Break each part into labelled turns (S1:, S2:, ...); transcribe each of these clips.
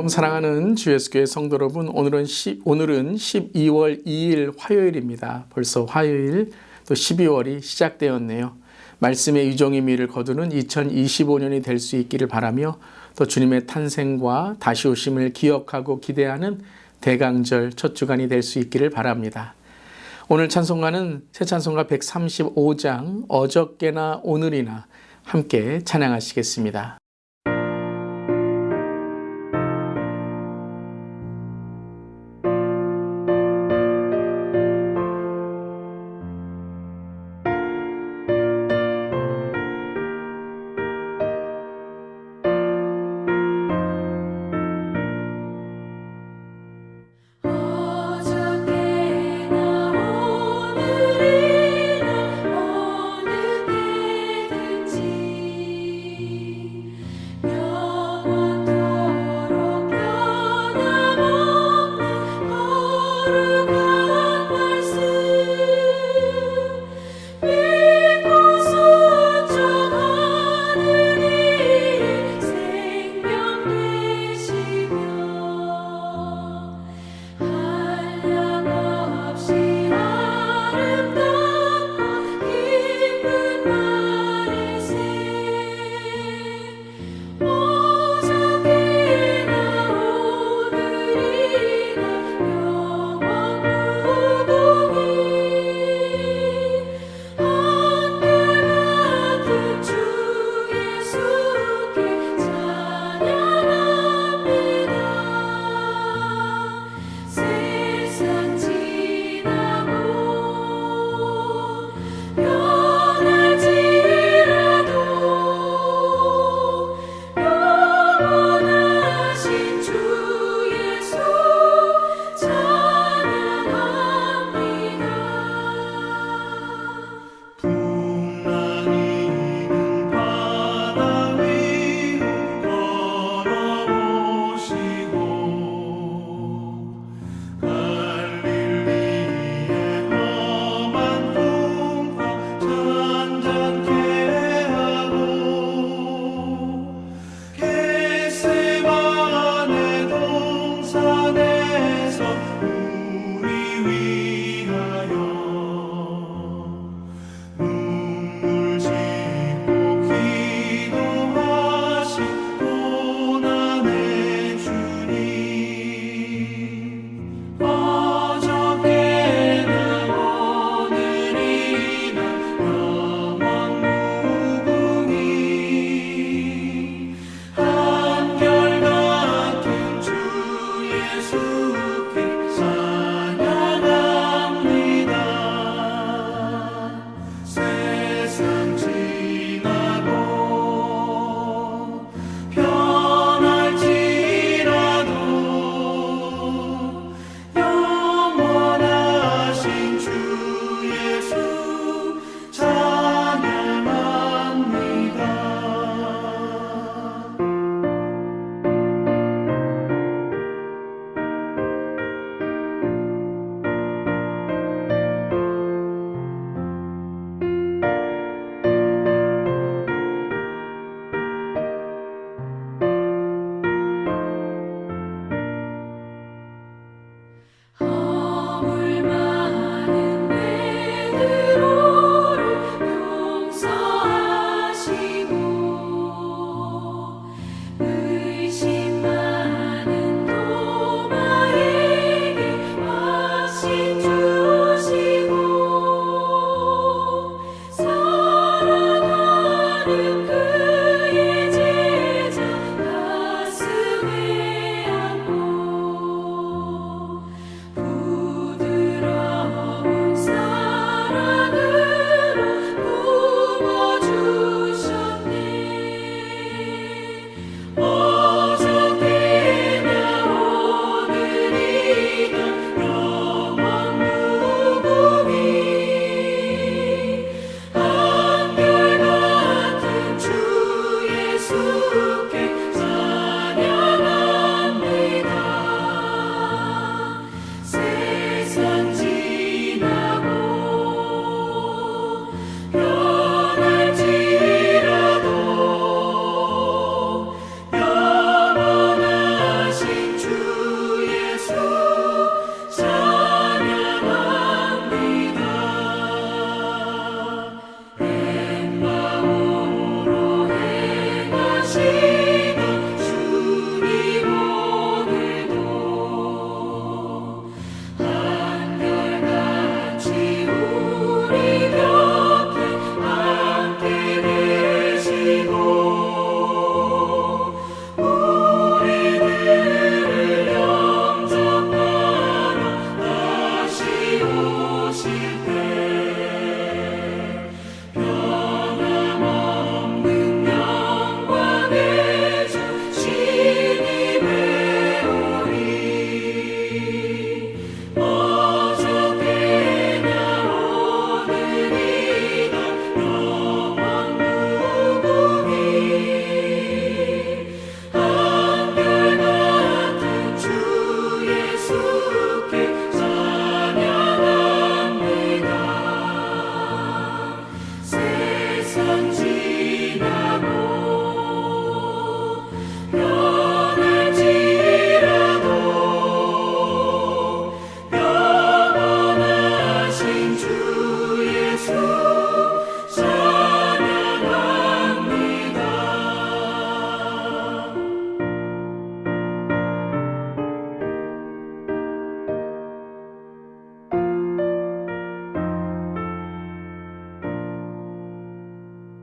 S1: 사랑하는 주 예수교회 성도 여러분, 오늘은 12월 2일 화요일입니다. 벌써 화요일, 또 12월이 시작되었네요. 말씀의 유종의 미를 거두는 2025년이 될 수 있기를 바라며, 또 주님의 탄생과 다시 오심을 기억하고 기대하는 대강절 첫 주간이 될 수 있기를 바랍니다. 오늘 찬송가는 새 찬송가 135장 어저께나 오늘이나 함께 찬양하시겠습니다.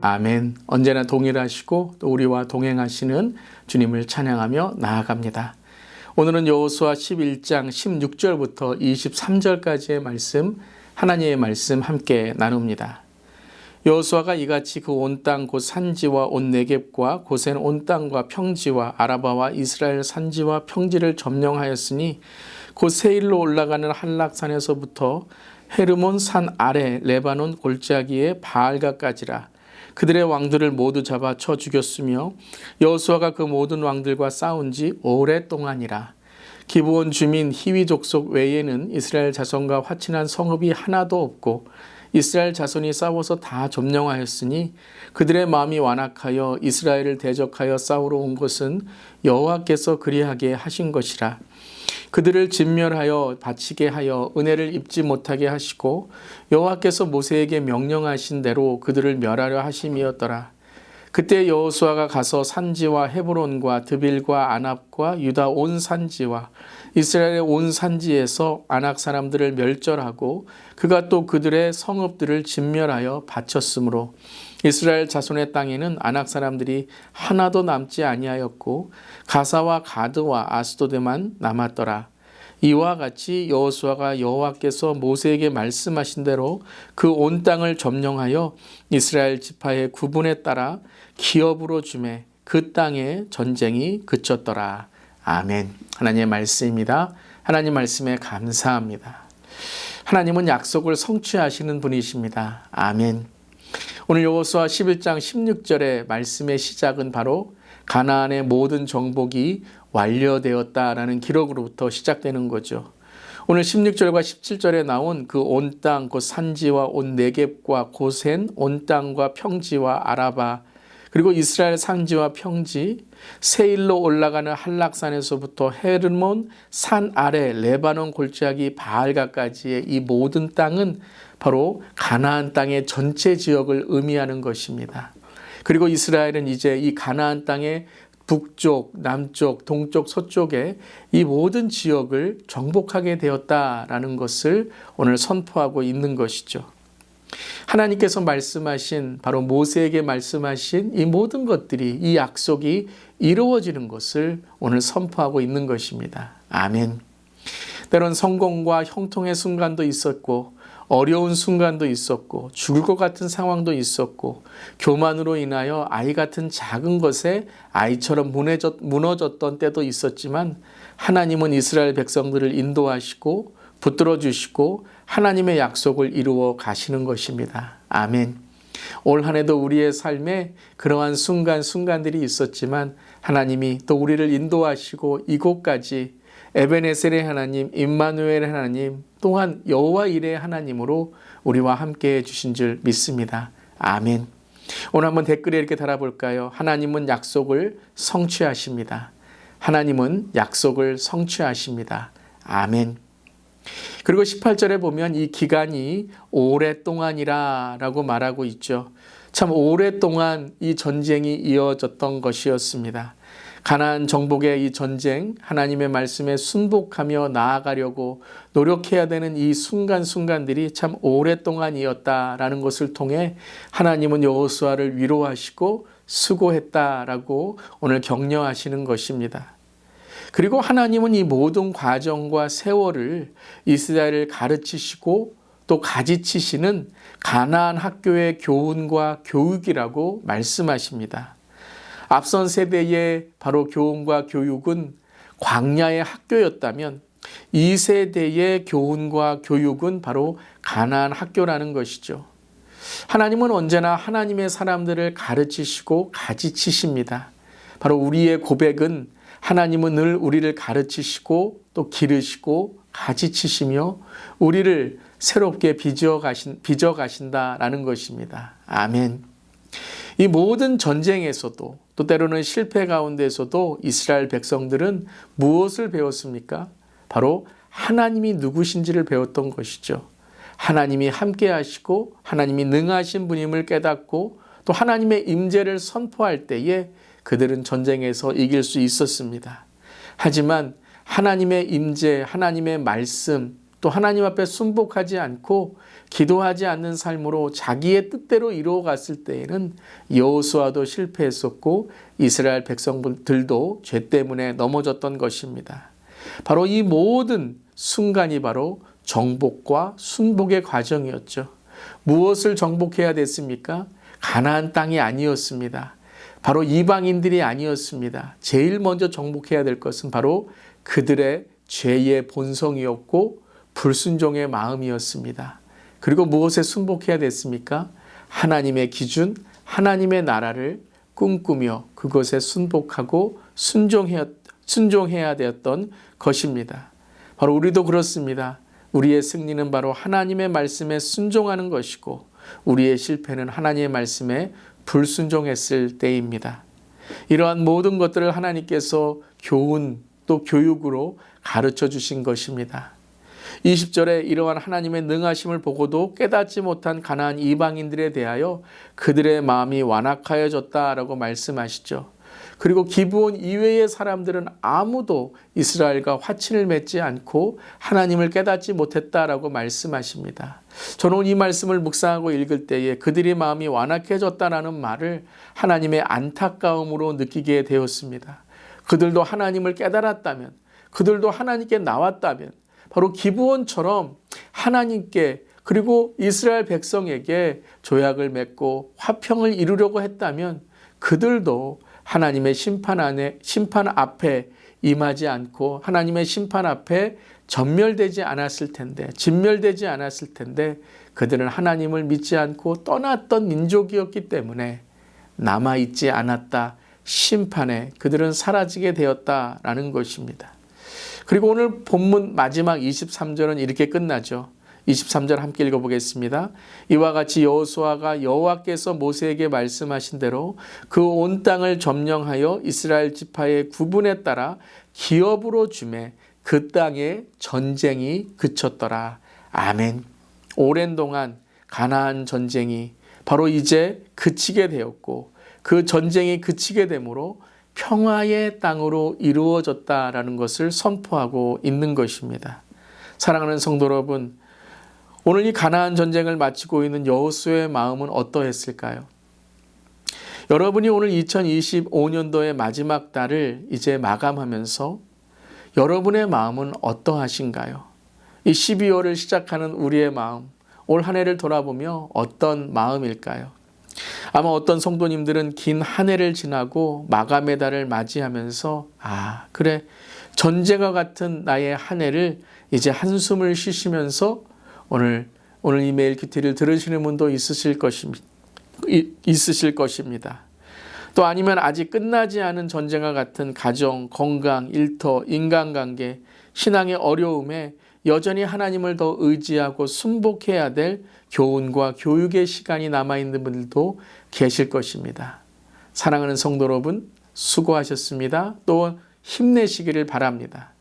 S1: 아멘. 언제나 동일하시고 또 우리와 동행하시는 주님을 찬양하며 나아갑니다. 오늘은 여호수아 11장 16절부터 23절까지의 말씀, 하나님의 말씀 함께 나눕니다. 여호수아가 이같이 그 온 땅 곧 산지와 온 네겝과 고센 온 땅과 평지와 아라바와 이스라엘 산지와 평지를 점령하였으니 곧 세일로 올라가는 한락산에서부터 헤르몬 산 아래 레바논 골짜기의 바알가까지라. 그들의 왕들을 모두 잡아 쳐 죽였으며 여호수아가 그 모든 왕들과 싸운 지 오랫동안이라. 기브온 주민 히위 족속 외에는 이스라엘 자손과 화친한 성읍이 하나도 없고 이스라엘 자손이 싸워서 다 점령하였으니 그들의 마음이 완악하여 이스라엘을 대적하여 싸우러 온 것은 여호와께서 그리하게 하신 것이라. 그들을 진멸하여 바치게 하여 은혜를 입지 못하게 하시고 여호와께서 모세에게 명령하신 대로 그들을 멸하려 하심이었더라. 그때 여호수아가 가서 산지와 헤브론과 드빌과 아납과 유다 온 산지와 이스라엘의 온 산지에서 아낙 사람들을 멸절하고 그가 또 그들의 성읍들을 진멸하여 바쳤으므로 이스라엘 자손의 땅에는 아낙 사람들이 하나도 남지 아니하였고 가사와 가드와 아스도드만 남았더라. 이와 같이 여호수아가 여호와께서 모세에게 말씀하신 대로 그 온 땅을 점령하여 이스라엘 지파의 구분에 따라 기업으로 주매 그 땅에 전쟁이 그쳤더라. 아멘. 하나님의 말씀입니다. 하나님 말씀에 감사합니다. 하나님은 약속을 성취하시는 분이십니다. 아멘. 오늘 여호수아 11장 16절의 말씀의 시작은 바로 가나안의 모든 정복이 완료되었다라는 기록으로부터 시작되는 거죠. 오늘 16절과 17절에 나온 그 온 땅, 곧 산지와 온 네겝과 고센, 온 땅과 평지와 아라바, 그리고 이스라엘 산지와 평지, 세일로 올라가는 한락산에서부터 헤르몬 산 아래 레바논 골짜기 바알가까지의 이 모든 땅은 바로 가나안 땅의 전체 지역을 의미하는 것입니다. 그리고 이스라엘은 이제 이 가나안 땅의 북쪽, 남쪽, 동쪽, 서쪽에 이 모든 지역을 정복하게 되었다라는 것을 오늘 선포하고 있는 것이죠. 하나님께서 말씀하신, 바로 모세에게 말씀하신 이 모든 것들이, 이 약속이 이루어지는 것을 오늘 선포하고 있는 것입니다. 아멘. 때론 성공과 형통의 순간도 있었고 어려운 순간도 있었고 죽을 것 같은 상황도 있었고 교만으로 인하여 아이 같은 작은 것에 아이처럼 무너졌던 때도 있었지만 하나님은 이스라엘 백성들을 인도하시고 붙들어 주시고 하나님의 약속을 이루어 가시는 것입니다. 아멘. 올 한 해도 우리의 삶에 그러한 순간들이 있었지만 하나님이 또 우리를 인도하시고 이곳까지 에베네셀의 하나님, 임마누엘의 하나님, 또한 여호와 일의 하나님으로 우리와 함께해 주신 줄 믿습니다. 아멘. 오늘 한번 댓글에 이렇게 달아볼까요? 하나님은 약속을 성취하십니다. 하나님은 약속을 성취하십니다. 아멘. 그리고 18절에 보면 이 기간이 오랫동안이라 라고 말하고 있죠. 참 오랫동안 이 전쟁이 이어졌던 것이었습니다. 가나안 정복의 이 전쟁, 하나님의 말씀에 순복하며 나아가려고 노력해야 되는 이 순간들이 참 오랫동안이었다라는 것을 통해 하나님은 여호수아를 위로하시고 수고했다라고 오늘 격려하시는 것입니다. 그리고 하나님은 이 모든 과정과 세월을 이스라엘을 가르치시고 또 가지치시는 가나안 학교의 교훈과 교육이라고 말씀하십니다. 앞선 세대의 바로 교훈과 교육은 광야의 학교였다면 이 세대의 교훈과 교육은 바로 가나안 학교라는 것이죠. 하나님은 언제나 하나님의 사람들을 가르치시고 가지치십니다. 바로 우리의 고백은 하나님은 늘 우리를 가르치시고 또 기르시고 가지치시며 우리를 새롭게 빚어 가신다라는 것입니다. 아멘. 이 모든 전쟁에서도 또 때로는 실패 가운데서도 이스라엘 백성들은 무엇을 배웠습니까? 바로 하나님이 누구신지를 배웠던 것이죠. 하나님이 함께 하시고 하나님이 능하신 분임을 깨닫고 또 하나님의 임재를 선포할 때에 그들은 전쟁에서 이길 수 있었습니다. 하지만 하나님의 임재, 하나님의 말씀, 또 하나님 앞에 순복하지 않고 기도하지 않는 삶으로 자기의 뜻대로 이루어갔을 때에는 여호수아도 실패했었고 이스라엘 백성들도 죄 때문에 넘어졌던 것입니다. 바로 이 모든 순간이 바로 정복과 순복의 과정이었죠. 무엇을 정복해야 됐습니까? 가나안 땅이 아니었습니다. 바로 이방인들이 아니었습니다. 제일 먼저 정복해야 될 것은 바로 그들의 죄의 본성이었고 불순종의 마음이었습니다. 그리고 무엇에 순복해야 됐습니까? 하나님의 기준, 하나님의 나라를 꿈꾸며 그것에 순복하고 순종해야 되었던 것입니다. 바로 우리도 그렇습니다. 우리의 승리는 바로 하나님의 말씀에 순종하는 것이고 우리의 실패는 하나님의 말씀에 불순종했을 때입니다. 이러한 모든 것들을 하나님께서 교훈 또 교육으로 가르쳐 주신 것입니다. 20절에 이러한 하나님의 능하심을 보고도 깨닫지 못한 가나안 이방인들에 대하여 그들의 마음이 완악하여졌다라고 말씀하시죠. 그리고 기브온 이외의 사람들은 아무도 이스라엘과 화친을 맺지 않고 하나님을 깨닫지 못했다라고 말씀하십니다. 저는 이 말씀을 묵상하고 읽을 때에 그들의 마음이 완악해졌다라는 말을 하나님의 안타까움으로 느끼게 되었습니다. 그들도 하나님을 깨달았다면, 그들도 하나님께 나왔다면 바로 기브온처럼 하나님께 그리고 이스라엘 백성에게 조약을 맺고 화평을 이루려고 했다면 그들도 하나님의 심판 앞에 임하지 않고 하나님의 심판 앞에 진멸되지 않았을 텐데 그들은 하나님을 믿지 않고 떠났던 민족이었기 때문에 남아있지 않았다. 심판에 그들은 사라지게 되었다라는 것입니다. 그리고 오늘 본문 마지막 23절은 이렇게 끝나죠. 23절 함께 읽어보겠습니다. 이와 같이 여호수아가 여호와께서 모세에게 말씀하신 대로 그 온 땅을 점령하여 이스라엘 지파의 구분에 따라 기업으로 주매 그 땅에 전쟁이 그쳤더라. 아멘. 오랜 동안 가나안 전쟁이 바로 이제 그치게 되었고 그 전쟁이 그치게 되므로 평화의 땅으로 이루어졌다라는 것을 선포하고 있는 것입니다. 사랑하는 성도 여러분, 오늘 이 가나안 전쟁을 마치고 있는 여호수아의 마음은 어떠했을까요? 여러분이 오늘 2025년도의 마지막 달을 이제 마감하면서 여러분의 마음은 어떠하신가요? 이 12월을 시작하는 우리의 마음, 올 한 해를 돌아보며 어떤 마음일까요? 아마 어떤 성도님들은 긴 한 해를 지나고 마감의 달을 맞이하면서 그래, 전쟁과 같은 나의 한 해를 이제 한숨을 쉬시면서 오늘 이메일 큐티를 들으시는 분도 있으실 것입니다. 또 아니면 아직 끝나지 않은 전쟁과 같은 가정, 건강, 일터, 인간관계, 신앙의 어려움에 여전히 하나님을 더 의지하고 순복해야 될 교훈과 교육의 시간이 남아있는 분들도 계실 것입니다. 사랑하는 성도 여러분, 수고하셨습니다. 또 힘내시기를 바랍니다.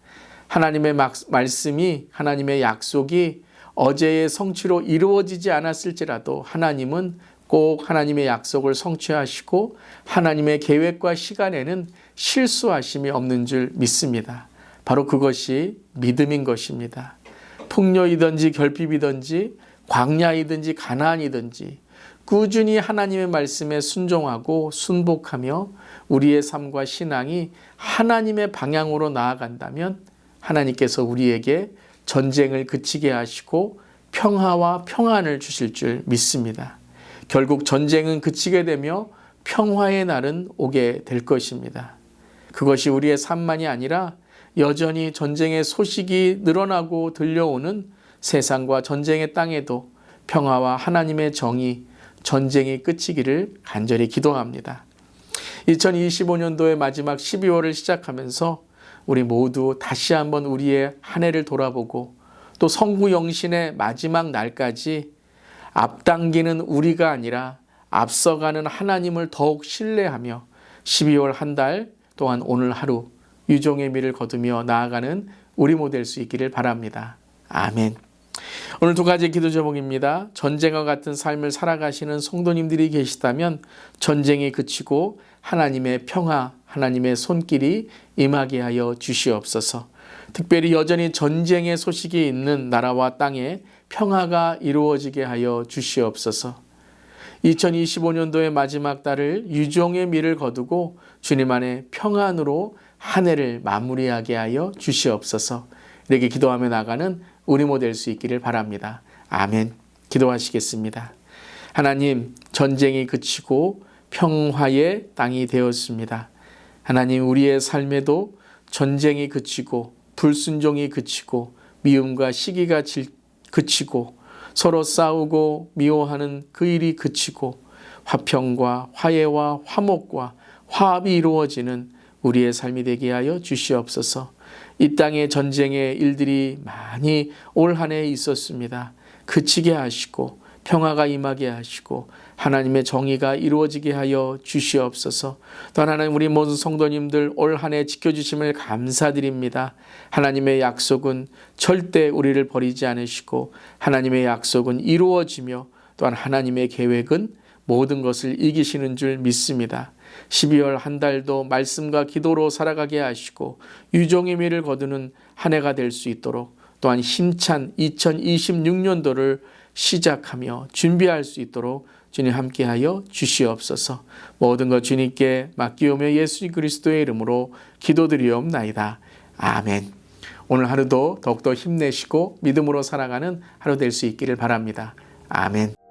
S1: 하나님의 말씀이, 하나님의 약속이 어제의 성취로 이루어지지 않았을지라도 하나님은 꼭 하나님의 약속을 성취하시고 하나님의 계획과 시간에는 실수하심이 없는 줄 믿습니다. 바로 그것이 믿음인 것입니다. 풍요이든지 결핍이든지 광야이든지 가나안이든지 꾸준히 하나님의 말씀에 순종하고 순복하며 우리의 삶과 신앙이 하나님의 방향으로 나아간다면 하나님께서 우리에게 전쟁을 그치게 하시고 평화와 평안을 주실 줄 믿습니다. 결국 전쟁은 그치게 되며 평화의 날은 오게 될 것입니다. 그것이 우리의 삶만이 아니라 여전히 전쟁의 소식이 늘어나고 들려오는 세상과 전쟁의 땅에도 평화와 하나님의 정의, 전쟁이 그치기를 간절히 기도합니다. 2025년도의 마지막 12월을 시작하면서 우리 모두 다시 한번 우리의 한 해를 돌아보고 또 성구영신의 마지막 날까지 앞당기는 우리가 아니라 앞서가는 하나님을 더욱 신뢰하며 12월 한 달 동안 오늘 하루 유종의 미를 거두며 나아가는 우리 모두 될 수 있기를 바랍니다. 아멘. 오늘 두 가지 기도 제목입니다. 전쟁과 같은 삶을 살아가시는 성도님들이 계시다면 전쟁이 그치고 하나님의 평화, 하나님의 손길이 임하게 하여 주시옵소서. 특별히 여전히 전쟁의 소식이 있는 나라와 땅에 평화가 이루어지게 하여 주시옵소서. 2025년도의 마지막 달을 유종의 미를 거두고 주님 안에 평안으로 한 해를 마무리하게 하여 주시옵소서. 이렇게 기도하며 나가는 우리 모델 수 있기를 바랍니다. 아멘. 기도하시겠습니다. 하나님, 전쟁이 그치고 평화의 땅이 되었습니다. 하나님, 우리의 삶에도 전쟁이 그치고 불순종이 그치고 미움과 시기가 그치고 서로 싸우고 미워하는 그 일이 그치고 화평과 화해와 화목과 화합이 이루어지는 우리의 삶이 되게 하여 주시옵소서. 이 땅의 전쟁의 일들이 많이 올 한 해에 있었습니다. 그치게 하시고 평화가 임하게 하시고 하나님의 정의가 이루어지게 하여 주시옵소서. 또한 하나님, 우리 모든 성도님들 올 한 해 지켜주심을 감사드립니다. 하나님의 약속은 절대 우리를 버리지 않으시고 하나님의 약속은 이루어지며 또한 하나님의 계획은 모든 것을 이기시는 줄 믿습니다. 12월 한 달도 말씀과 기도로 살아가게 하시고 유종의 미를 거두는 한 해가 될 수 있도록, 또한 힘찬 2026년도를 시작하며 준비할 수 있도록 주님 함께하여 주시옵소서. 모든 것 주님께 맡기오며 예수 그리스도의 이름으로 기도드리옵나이다. 아멘. 오늘 하루도 더욱더 힘내시고 믿음으로 살아가는 하루 될 수 있기를 바랍니다. 아멘.